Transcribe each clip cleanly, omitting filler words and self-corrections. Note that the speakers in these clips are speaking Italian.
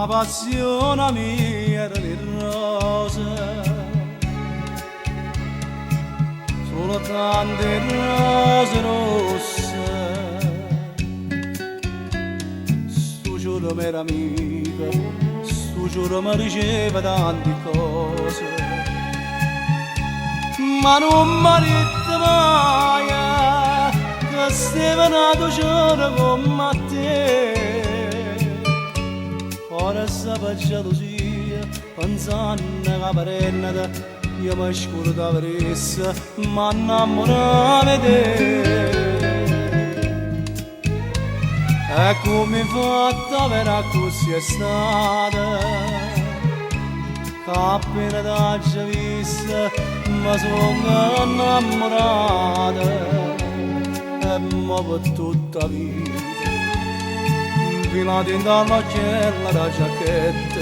La passione mia era le rose, solo tante rose rosse. Sto giorno mi era amica, sto giorno mi diceva tante cose, ma non mi ha detto mai che stava nato giorno come te. Ora sta per gelosia, pensando che parennata, io mi scordo avressa, ma innamorare di te. E come fatta vera così è stata, che appena t'ho vista, mi sono innamorata, e mo per tutta la vita. Fino in dall'occhiella da giacchetta,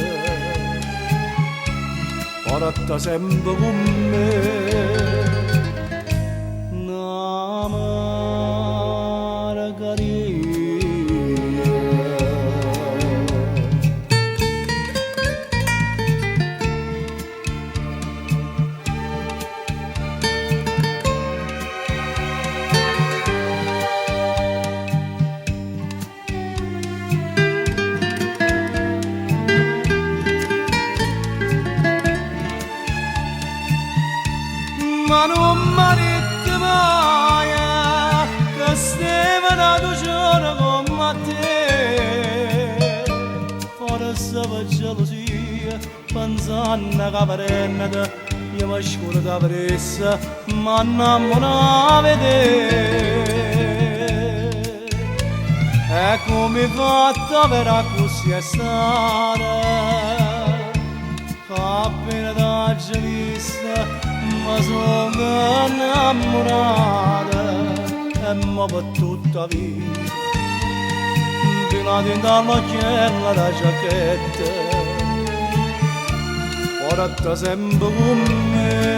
porta sempre con me una margarita. Ma non mi ha detto mai che stava nato giorno come te. Forse per gelosia, pensando che parennata, io mi scordo avressa, ma innamorare di te. E come fatta vera così è stata, che appena t'ho vista, ma sono innamorata, e mo per tutta la vita. Fino dall'occhiella da giacchetta, porta sempre con me